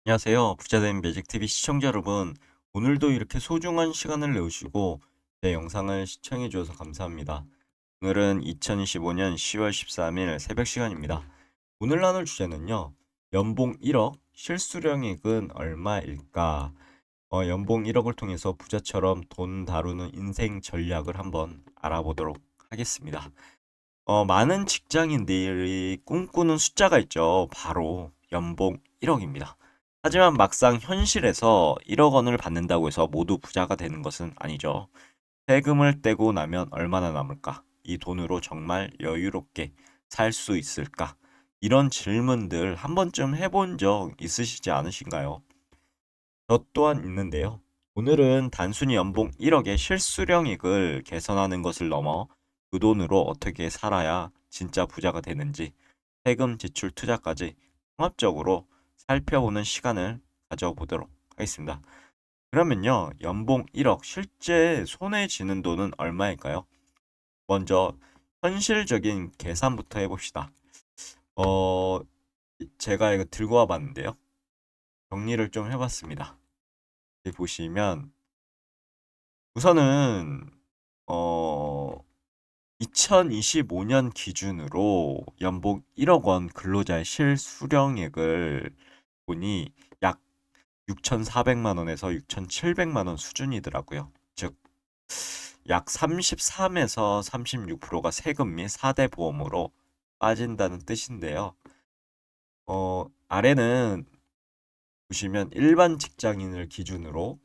안녕하세요. 부자된 매직TV 시청자 여러분. 오늘도 이렇게 소중한 시간을 내주시고 제 영상을 시청해 주셔서 감사합니다. 오늘은 2025년 10월 13일 새벽 시간입니다. 오늘 나눌 주제는요. 연봉 1억, 실수령액은 얼마일까? 연봉 1억을 통해서 부자처럼 돈 다루는 인생 전략을 한번 알아보도록 하겠습니다. 많은 직장인들이 꿈꾸는 숫자가 있죠. 바로 연봉 1억입니다. 하지만 막상 현실에서 1억 원을 받는다고 해서 모두 부자가 되는 것은 아니죠. 세금을 떼고 나면 얼마나 남을까? 이 돈으로 정말 여유롭게 살 수 있을까? 이런 질문들 한 번쯤 해본 적 있으시지 않으신가요? 저 또한 있는데요. 오늘은 단순히 연봉 1억의 실수령액을 개선하는 것을 넘어 그 돈으로 어떻게 살아야 진짜 부자가 되는지 세금 지출 투자까지 종합적으로 살펴보는 시간을 가져보도록 하겠습니다. 그러면요, 연봉 1억 실제 손에 쥐는 돈은 얼마일까요? 먼저 현실적인 계산부터 해봅시다. 어, 제가 이거 들고 와봤는데요. 정리를 좀 해봤습니다. 여기 보시면 우선은 어 2025년 기준으로 연봉 1억 원 근로자의 실수령액을 보니 약 6,400만 원에서 6,700만 원 수준이더라고요. 즉, 약 33에서 36%가 세금 및 4대 보험으로 빠진다는 뜻인데요. 아래는 보시면 일반 직장인을 기준으로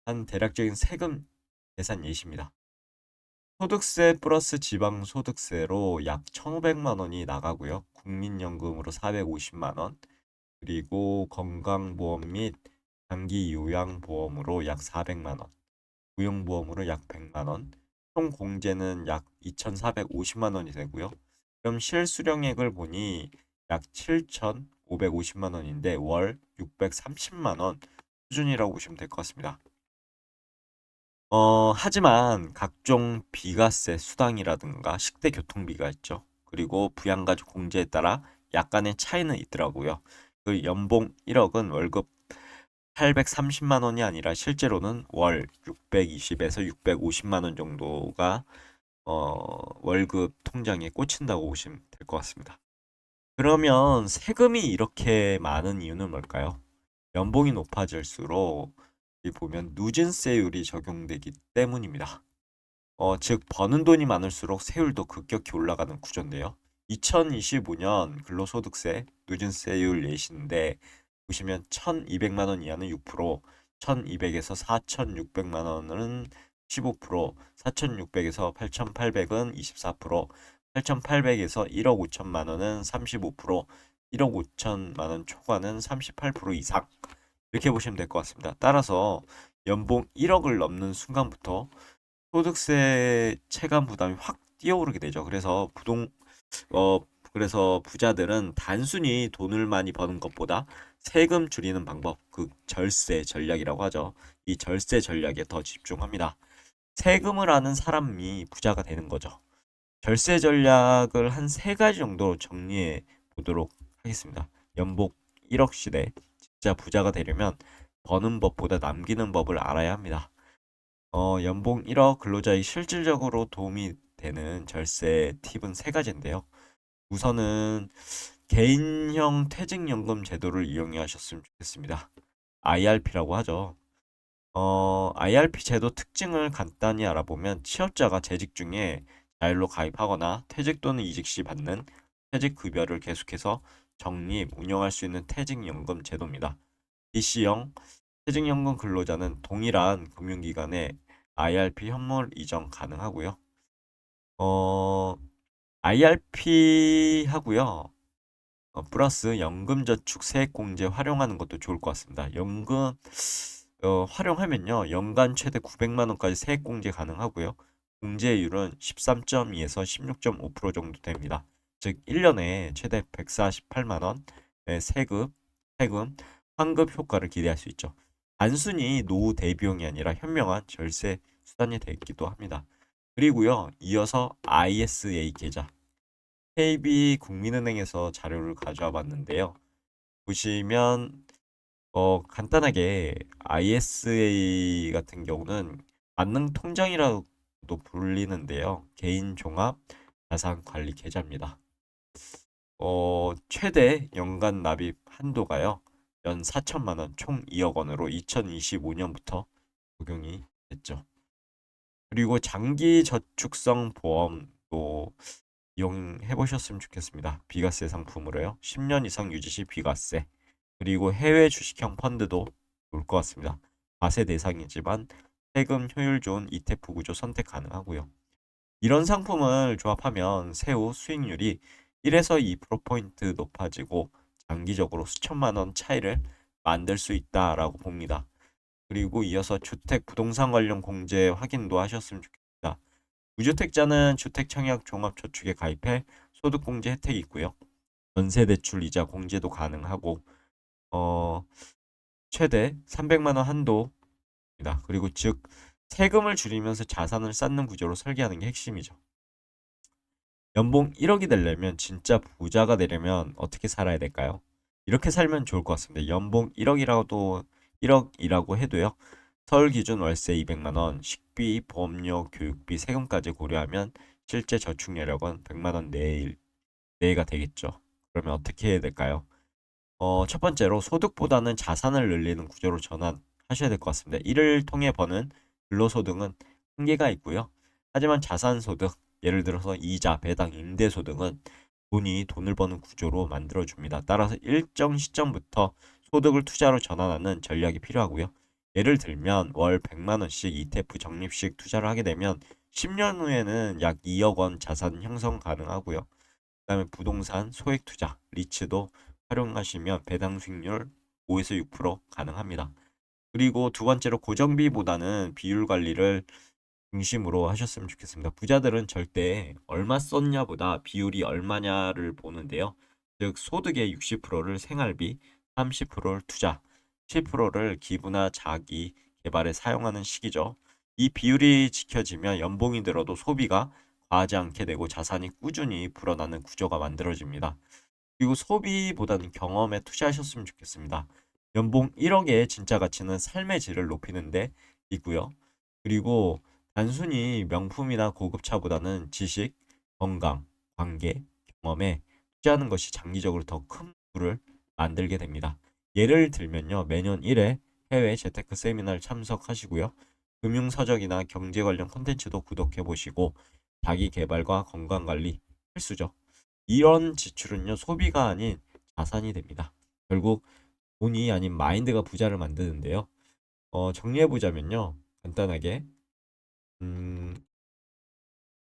한 대략적인 세금 계산 예시입니다. 소득세 플러스 지방소득세로 약 1,500만 원이 나가고요. 국민연금으로 450만 원, 그리고 건강보험 및 장기요양보험으로 약 400만 원, 고용보험으로 약 100만 원, 총 공제는 약 2,450만 원이 되고요. 그럼 실수령액을 보니 약 7,550만 원인데 월 630만 원 수준이라고 보시면 될 것 같습니다. 하지만 각종 비과세 수당이라든가 식대 교통비가 있죠. 그리고 부양가족 공제에 따라 약간의 차이는 있더라고요. 그 연봉 1억은 월급 830만 원이 아니라 실제로는 월 620에서 650만 원 정도가 월급 통장에 꽂힌다고 보시면 될 것 같습니다. 그러면 세금이 이렇게 많은 이유는 뭘까요? 연봉이 높아질수록 여기 보면 누진세율이 적용되기 때문입니다. 즉 버는 돈이 많을수록 세율도 급격히 올라가는 구조인데요. 2025년 근로소득세 누진세율 예시인데 보시면 1,200만 원 이하는 6%, 1,200에서 4,600만 원은 15%, 4,600에서 8,800은 24%, 8,800에서 1억 5천만 원은 35%, 1억 5천만 원 초과는 38% 이상. 이렇게 보시면 될 것 같습니다. 따라서 연봉 1억을 넘는 순간부터 소득세 체감 부담이 확 뛰어오르게 되죠. 어, 그래서 부자들은 단순히 돈을 많이 버는 것보다 세금 줄이는 방법, 그 절세 전략이라고 하죠. 이 절세 전략에 더 집중합니다. 세금을 아는 사람이 부자가 되는 거죠. 절세 전략을 한 세 가지 정도로 정리해 보도록 하겠습니다. 연봉 1억 시대 진짜 부자가 되려면 버는 법보다 남기는 법을 알아야 합니다. 연봉 1억 근로자의 실질적으로 도움이 되는 절세 팁은 세 가지인데요. 우선은 개인형 퇴직연금 제도를 이용하셨으면 좋겠습니다. IRP라고 하죠. IRP 제도 특징을 간단히 알아보면 취업자가 재직 중에 자율로 가입하거나 퇴직 또는 이직 시 받는 퇴직급여를 계속해서 적립, 운영할 수 있는 퇴직연금 제도입니다. DC형 퇴직연금 근로자는 동일한 금융기관에 IRP 현물 이전 가능하고요. 어, IRP 하고요. 플러스 연금저축 세액공제 활용하는 것도 좋을 것 같습니다. 연금 활용하면요. 연간 최대 900만 원까지 세액공제 가능하고요. 공제율은 13.2에서 16.5% 정도 됩니다. 즉 1년에 최대 148만 원의 세금, 환급 효과를 기대할 수 있죠. 단순히 노후 대비용이 아니라 현명한 절세 수단이 되기도 합니다. 그리고요. 이어서 ISA 계좌. KB 국민은행에서 자료를 가져와 봤는데요. 보시면 간단하게 ISA 같은 경우는 만능 통장이라고도 불리는데요. 개인 종합 자산 관리 계좌입니다. 최대 연간 납입 한도가요. 연 4천만 원, 총 2억 원으로 2025년부터 적용이 됐죠. 그리고 장기 저축성 보험도 이용해 보셨으면 좋겠습니다. 비과세 상품으로요. 10년 이상 유지 시 비과세. 그리고 해외 주식형 펀드도 좋을 것 같습니다. 과세 대상이지만 세금 효율 좋은 ETF 구조 선택 가능하고요. 이런 상품을 조합하면 세후 수익률이 1에서 2%포인트 높아지고 장기적으로 수천만 원 차이를 만들 수 있다라고 봅니다. 그리고 이어서 주택 부동산 관련 공제 확인도 하셨으면 좋겠습니다. 무주택자는 주택청약 종합저축에 가입해 소득공제 혜택이 있고요. 전세대출 이자 공제도 가능하고 어, 최대 300만 원 한도입니다. 그리고 즉 세금을 줄이면서 자산을 쌓는 구조로 설계하는 게 핵심이죠. 연봉 1억이 되려면 진짜 부자가 되려면 어떻게 살아야 될까요? 이렇게 살면 좋을 것 같습니다. 연봉 1억이라고 해도요. 서울 기준 월세 200만 원, 식비, 보험료, 교육비, 세금까지 고려하면 실제 저축 여력은 100만 원 내외가 되겠죠. 그러면 어떻게 해야 될까요? 첫 번째로 소득보다는 자산을 늘리는 구조로 전환하셔야 될 것 같습니다. 이를 통해 버는 근로소득은 한계가 있고요. 하지만 자산소득, 예를 들어서 이자, 배당, 임대소득은 돈을 버는 구조로 만들어줍니다. 따라서 일정 시점부터 소득을 투자로 전환하는 전략이 필요하고요. 예를 들면 월 100만 원씩 ETF 적립식 투자를 하게 되면 10년 후에는 약 2억 원 자산 형성 가능하고요. 그다음에 부동산, 소액 투자, 리츠도 활용하시면 배당 수익률 5에서 6% 가능합니다. 그리고 두 번째로 고정비보다는 비율 관리를 중심으로 하셨으면 좋겠습니다. 부자들은 절대 얼마 썼냐보다 비율이 얼마냐를 보는데요. 즉 소득의 60%를 생활비, 30%를 투자, 7%를 기부나 자기 개발에 사용하는 시기죠. 이 비율이 지켜지면 연봉이 들어도 소비가 과하지 않게 되고 자산이 꾸준히 불어나는 구조가 만들어집니다. 그리고 소비보다는 경험에 투자하셨으면 좋겠습니다. 연봉 1억의 진짜 가치는 삶의 질을 높이는 데 있고요. 그리고 단순히 명품이나 고급차보다는 지식, 건강, 관계, 경험에 투자하는 것이 장기적으로 더 큰 부를 만들게 됩니다. 예를 들면요. 매년 1회 해외 재테크 세미나를 참석하시고요. 금융서적이나 경제 관련 콘텐츠도 구독해 보시고 자기 개발과 건강 관리 필수죠. 이런 지출은요, 소비가 아닌 자산이 됩니다. 결국 돈이 아닌 마인드가 부자를 만드는데요. 정리해보자면요. 간단하게, 음,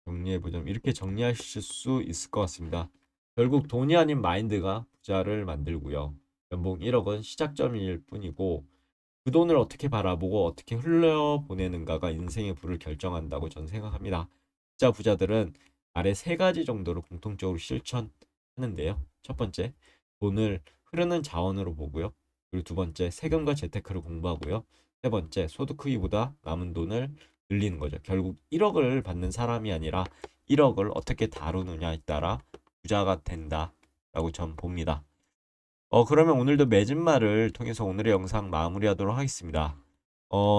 정리해보자면 이렇게 정리하실 수 있을 것 같습니다. 결국 돈이 아닌 마인드가 부자를 만들고요. 연봉 1억은 시작점일 뿐이고, 그 돈을 어떻게 바라보고 어떻게 흘려보내는가가 인생의 부를 결정한다고 저는 생각합니다. 진짜 부자들은 아래 세 가지 정도로 공통적으로 실천하는데요. 첫 번째, 돈을 흐르는 자원으로 보고요. 그리고 두 번째, 세금과 재테크를 공부하고요. 세 번째, 소득 크기보다 남은 돈을 늘리는 거죠. 결국 1억을 받는 사람이 아니라 1억을 어떻게 다루느냐에 따라 부자가 된다라고 전 봅니다. 그러면 오늘도 맺은말을 통해서 오늘의 영상 마무리하도록 하겠습니다.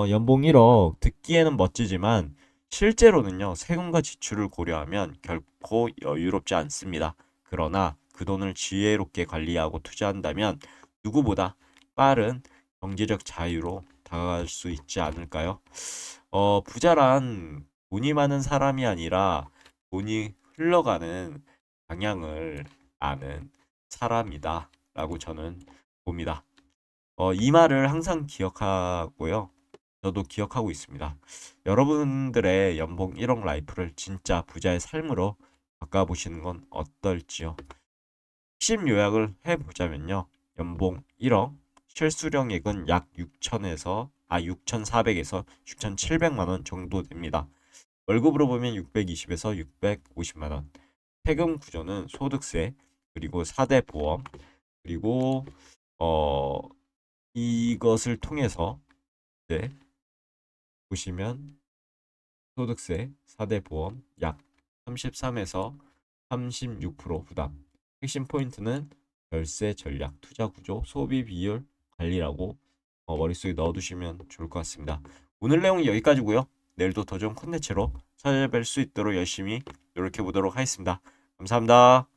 연봉 1억 듣기에는 멋지지만 실제로는요, 세금과 지출을 고려하면 결코 여유롭지 않습니다. 그러나 그 돈을 지혜롭게 관리하고 투자한다면 누구보다 빠른 경제적 자유로 다가갈 수 있지 않을까요? 부자란 돈이 많은 사람이 아니라 돈이 흘러가는 방향을 아는 사람이다. 라고 저는 봅니다. 이 말을 항상 기억하고요. 저도 기억하고 있습니다. 여러분들의 연봉 1억 라이프를 진짜 부자의 삶으로 바꿔보시는 건 어떨지요? 핵심 요약을 해보자면요. 연봉 1억, 실수령액은 약 6,400에서 6,700만 원 정도 됩니다. 월급으로 보면 620에서 650만 원. 세금 구조는 소득세, 그리고 4대 보험, 그리고 어 이것을 통해서 이제 보시면 소득세, 4대 보험 약 33에서 36% 부담. 핵심 포인트는 월세 전략, 투자 구조, 소비 비율, 관리라고 머릿속에 넣어두시면 좋을 것 같습니다. 오늘 내용은 여기까지고요. 내일도 더 좋은 콘텐츠로 찾아뵐 수 있도록 열심히 노력해 보도록 하겠습니다. 감사합니다.